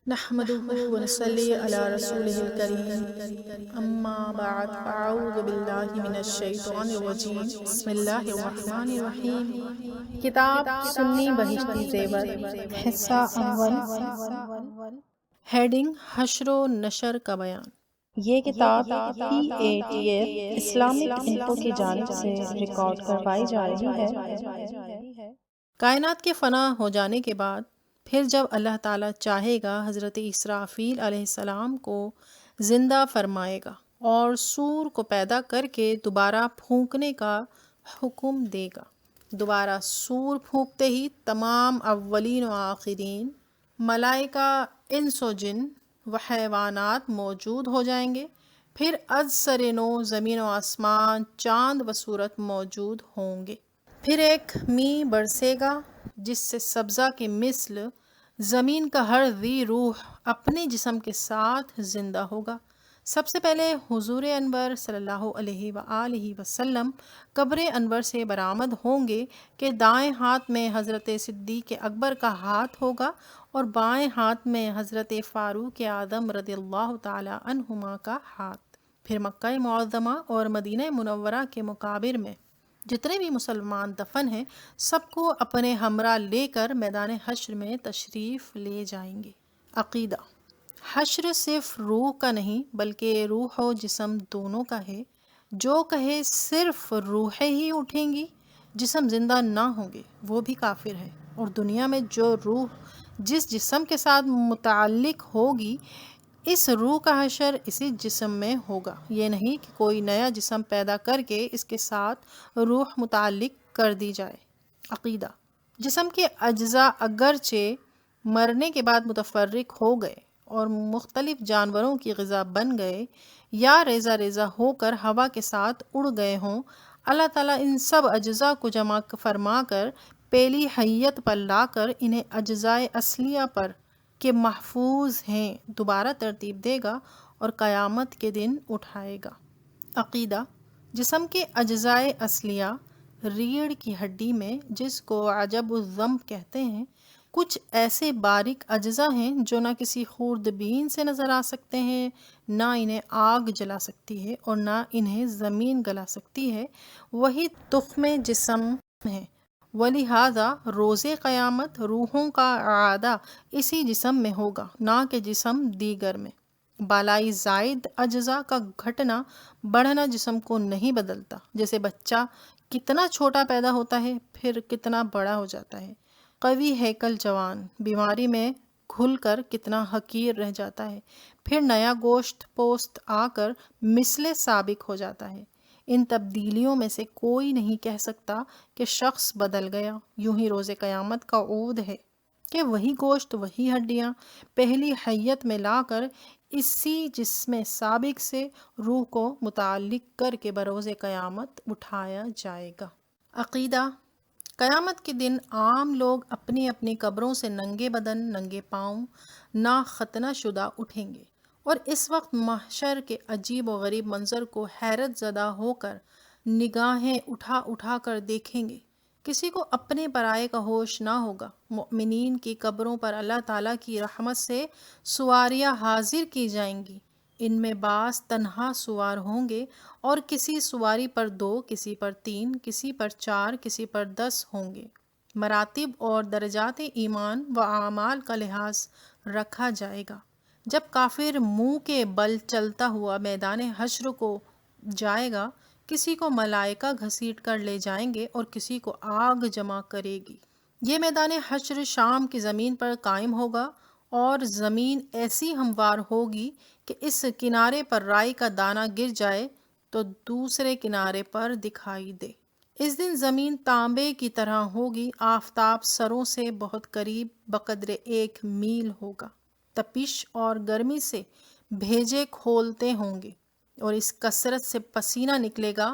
نحمده ونصلي على رسوله الكريم اما بعد فاعوذ باللہ من الشیطان الرجیم بسم اللہ الرحمن الرحیم۔ کتاب سنی بہشتی زیور، حصہ اول، ہیڈنگ حشر و نشر کا بیان۔ یہ کتاب PATF اسلامک انفو کی جانب سے ریکارڈ کروائی جا رہی ہے۔ کائنات کے فنا ہو جانے کے بعد پھر جب اللہ تعالیٰ چاہے گا حضرت اسرافیل علیہ السلام کو زندہ فرمائے گا اور سور کو پیدا کر کے دوبارہ پھونکنے کا حکم دے گا۔ دوبارہ سور پھونکتے ہی تمام اولین و آخرین، ملائکہ، انس و جن و حیوانات موجود ہو جائیں گے۔ پھر از سر نو زمین و آسمان، چاند و سورج موجود ہوں گے۔ پھر ایک می برسے گا جس سے سبزہ کے مثل زمین کا ہر ذی روح اپنے جسم کے ساتھ زندہ ہوگا۔ سب سے پہلے حضور انور صلی اللہ علیہ وآلہ وسلم قبر انور سے برآمد ہوں گے کہ دائیں ہاتھ میں حضرت صدیق اکبر کا ہاتھ ہوگا اور بائیں ہاتھ میں حضرت فاروق اعظم رضی اللہ تعالی عنہما کا ہاتھ۔ پھر مکہ معظمہ اور مدینہ منورہ کے مقابر میں جتنے بھی مسلمان دفن ہیں سب کو اپنے ہمراہ لے کر میدان حشر میں تشریف لے جائیں گے۔ عقیدہ: حشر صرف روح کا نہیں بلکہ روح و جسم دونوں کا ہے۔ جو کہے صرف روحیں ہی اٹھیں گی، جسم زندہ نہ ہوں گے، وہ بھی کافر ہے۔ اور دنیا میں جو روح جس جسم کے ساتھ متعلق ہوگی، اس روح کا حشر اسی جسم میں ہوگا۔ یہ نہیں کہ کوئی نیا جسم پیدا کر کے اس کے ساتھ روح متعلق کر دی جائے۔ عقیدہ: جسم کے اجزاء اگرچہ مرنے کے بعد متفرق ہو گئے اور مختلف جانوروں کی غذا بن گئے یا ریزہ ریزہ ہو کر ہوا کے ساتھ اڑ گئے ہوں، اللہ تعالیٰ ان سب اجزاء کو جمع فرما کر پہلی حیت پر لا کر انہیں اجزاء اصلیہ پر کہ محفوظ ہیں دوبارہ ترتیب دے گا اور قیامت کے دن اٹھائے گا۔ عقیدہ: جسم کے اجزاء اصلیہ ریڑھ کی ہڈی میں، جس کو عجب الذنب کہتے ہیں، کچھ ایسے باریک اجزاء ہیں جو نہ کسی خوردبین سے نظر آ سکتے ہیں، نہ انہیں آگ جلا سکتی ہے اور نہ انہیں زمین گلا سکتی ہے، وہی تخم جسم ہے۔ وَلِہَٰذَا روز قیامت روحوں کا اعادہ اسی جسم میں ہوگا، نہ کہ جسم دیگر میں۔ بالائی زائد اجزاء کا گھٹنا بڑھنا جسم کو نہیں بدلتا، جیسے بچہ کتنا چھوٹا پیدا ہوتا ہے پھر کتنا بڑا ہو جاتا ہے۔ قوی ہیکل جوان بیماری میں گھل کر کتنا حقیر رہ جاتا ہے، پھر نیا گوشت پوست آ کر مثل سابق ہو جاتا ہے۔ ان تبدیلیوں میں سے کوئی نہیں کہہ سکتا کہ شخص بدل گیا۔ یوں ہی روز قیامت کا عود ہے کہ وہی گوشت، وہی ہڈیاں پہلی حیت میں لا کر اسی جسم سابق سے روح کو متعلق کر کے بروز قیامت اٹھایا جائے گا۔ عقیدہ: قیامت کے دن عام لوگ اپنی اپنی قبروں سے ننگے بدن، ننگے پاؤں، نا ختنہ شدہ اٹھیں گے، اور اس وقت محشر کے عجیب و غریب منظر کو حیرت زدہ ہو کر نگاہیں اٹھا اٹھا کر دیکھیں گے۔ کسی کو اپنے پرائے کا ہوش نہ ہوگا۔ مؤمنین کی قبروں پر اللہ تعالیٰ کی رحمت سے سواریاں حاضر کی جائیں گی۔ ان میں بعض تنہا سوار ہوں گے اور کسی سواری پر 2، کسی پر 3، کسی پر 4، کسی پر 10 ہوں گے۔ مراتب اور درجات ایمان و اعمال کا لحاظ رکھا جائے گا۔ جب کافر منہ کے بل چلتا ہوا میدان حشر کو جائے گا، کسی کو ملائکہ گھسیٹ کر لے جائیں گے اور کسی کو آگ جمع کرے گی۔ یہ میدان حشر شام کی زمین پر قائم ہوگا اور زمین ایسی ہموار ہوگی کہ اس کنارے پر رائی کا دانہ گر جائے تو دوسرے کنارے پر دکھائی دے۔ اس دن زمین تانبے کی طرح ہوگی، آفتاب سروں سے بہت قریب بقدر 1 میل ہوگا۔ تپش اور گرمی سے بھیجے کھولتے ہوں گے اور اس کثرت سے پسینہ نکلے گا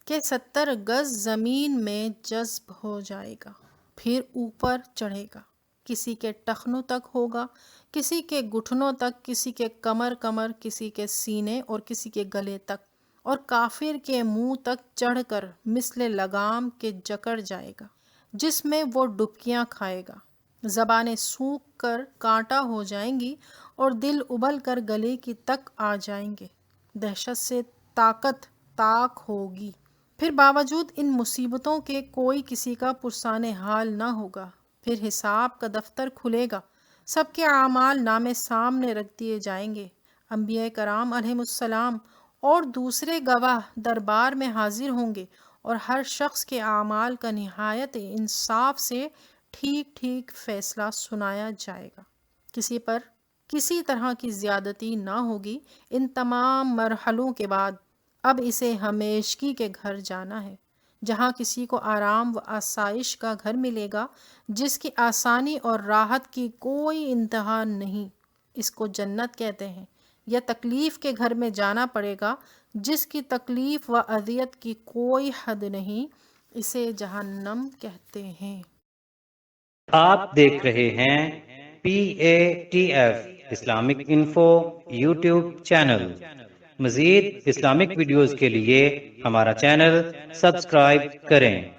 کہ 70 گز زمین میں جذب ہو جائے گا، پھر اوپر چڑھے گا۔ کسی کے ٹخنوں تک ہوگا، کسی کے گھٹنوں تک، کسی کے کمر، کسی کے سینے اور کسی کے گلے تک، اور کافر کے منہ تک چڑھ کر مثل لگام کے جکڑ جائے گا، جس میں وہ ڈبکیاں کھائے گا۔ زبانیں سوکھ کر کانٹا ہو جائیں گی اور دل ابل کر گلے کی تک آ جائیں گے، دہشت سے طاقت طاق ہوگی۔ پھر باوجود ان مصیبتوں کے کوئی کسی کا پرسان حال نہ ہوگا۔ پھر حساب کا دفتر کھلے گا، سب کے اعمال نامے سامنے رکھ دیے جائیں گے۔ انبیاء کرام علیہم السلام اور دوسرے گواہ دربار میں حاضر ہوں گے اور ہر شخص کے اعمال کا نہایت انصاف سے ٹھیک ٹھیک فیصلہ سنایا جائے گا۔ کسی پر کسی طرح کی زیادتی نہ ہوگی۔ ان تمام مرحلوں کے بعد اب اسے ہمیشگی کے گھر جانا ہے، جہاں کسی کو آرام و آسائش کا گھر ملے گا، جس کی آسانی اور راحت کی کوئی انتہا نہیں۔ اس کو جنت کہتے ہیں۔ یا تکلیف کے گھر میں جانا پڑے گا، جس کی تکلیف و اذیت کی کوئی حد نہیں، اسے جہنم کہتے ہیں۔ آپ دیکھ رہے ہیں PATF Islamic info YouTube channel. مزید اسلامک ویڈیوز کے لیے ہمارا چینل سبسکرائب کریں۔